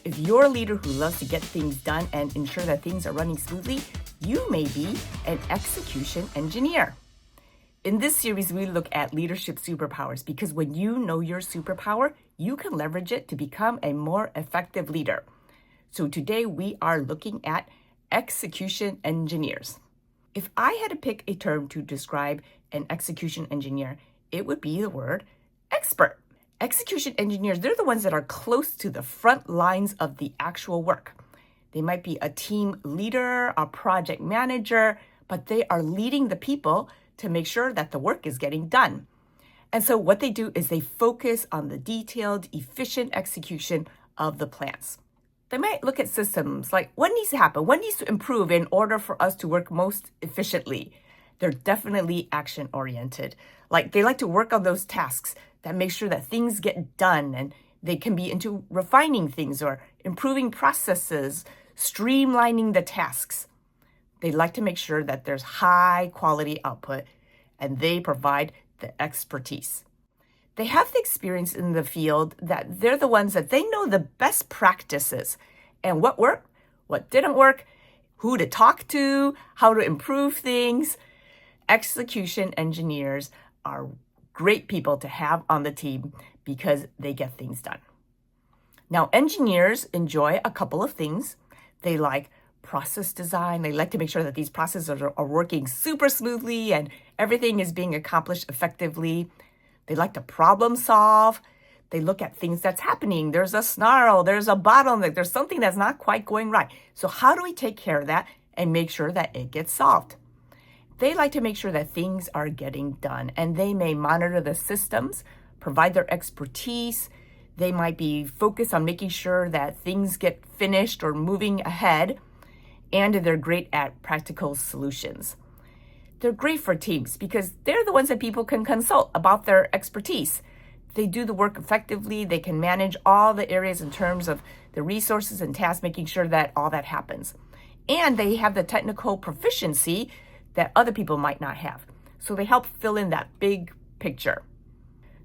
if you're a leader who loves to get things done and ensure that things are running smoothly, you may be an execution engineer. In this series, we look at leadership superpowers because when you know your superpower, you can leverage it to become a more effective leader. So today we are looking at execution engineers. If I had to pick a term to describe an execution engineer, it would be the word expert. Execution engineers, they're the ones that are close to the front lines of the actual work. They might be a team leader, a project manager, but they are leading the people to make sure that the work is getting done. And so what they do is they focus on the detailed, efficient execution of the plans. They might look at systems like what needs to happen, what needs to improve in order for us to work most efficiently. They're definitely action-oriented. They like to work on those tasks that make sure that things get done, and they can be into refining things or improving processes, streamlining the tasks. They like to make sure that there's high quality output, and they provide the expertise. They have the experience in the field that they're the ones that they know the best practices and what worked, what didn't work, who to talk to, how to improve things. Execution engineers are great people to have on the team because they get things done. Now, engineers enjoy a couple of things. They like process design. They like to make sure that these processes are working super smoothly and everything is being accomplished effectively. They like to problem solve. They look at things that's happening. There's a snarl, there's a bottleneck, there's something that's not quite going right. So how do we take care of that and make sure that it gets solved? They like to make sure that things are getting done, and they may monitor the systems, provide their expertise. They might be focused on making sure that things get finished or moving ahead, and they're great at practical solutions. They're great for teams because they're the ones that people can consult about their expertise. They do the work effectively. They can manage all the areas in terms of the resources and tasks, making sure that all that happens. And they have the technical proficiency that other people might not have. So they help fill in that big picture.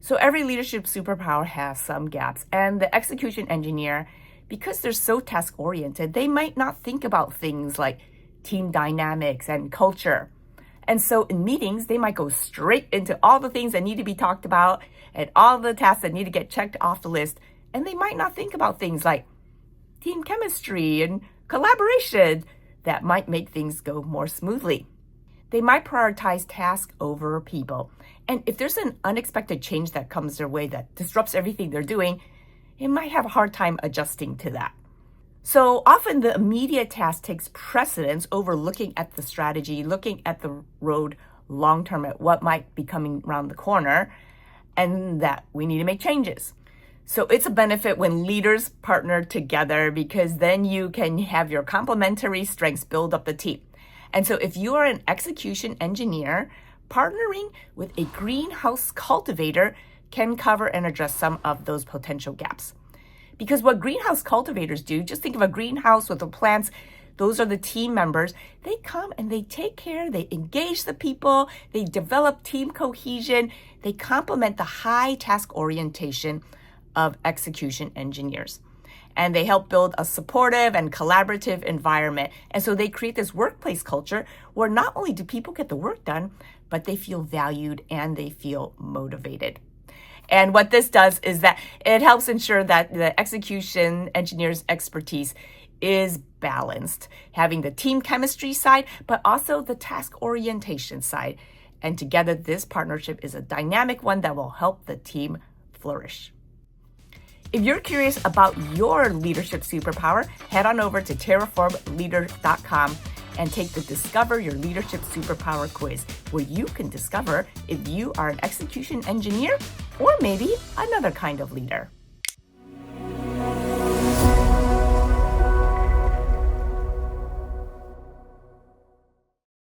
So every leadership superpower has some gaps, and the execution engineer, because they're so task-oriented, they might not think about things like team dynamics and culture. And so in meetings, they might go straight into all the things that need to be talked about and all the tasks that need to get checked off the list. And they might not think about things like team chemistry and collaboration that might make things go more smoothly. They might prioritize tasks over people. And if there's an unexpected change that comes their way that disrupts everything they're doing, it might have a hard time adjusting to that. So often the immediate task takes precedence over looking at the strategy, looking at the road long-term at what might be coming around the corner, and that we need to make changes. So it's a benefit when leaders partner together because then you can have your complementary strengths build up the team. And so if you are an execution engineer, partnering with a greenhouse cultivator can cover and address some of those potential gaps. Because what greenhouse cultivators do, just think of a greenhouse with the plants, those are the team members. They come and they take care, they engage the people, they develop team cohesion, they complement the high task orientation of execution engineers. And they help build a supportive and collaborative environment. And so they create this workplace culture where not only do people get the work done, but they feel valued and they feel motivated. And what this does is that it helps ensure that the execution engineer's expertise is balanced, having the team chemistry side, but also the task orientation side. And together, this partnership is a dynamic one that will help the team flourish. If you're curious about your leadership superpower, head on over to terraformleader.com and take the Discover Your Leadership Superpower quiz, where you can discover if you are an execution engineer or maybe another kind of leader.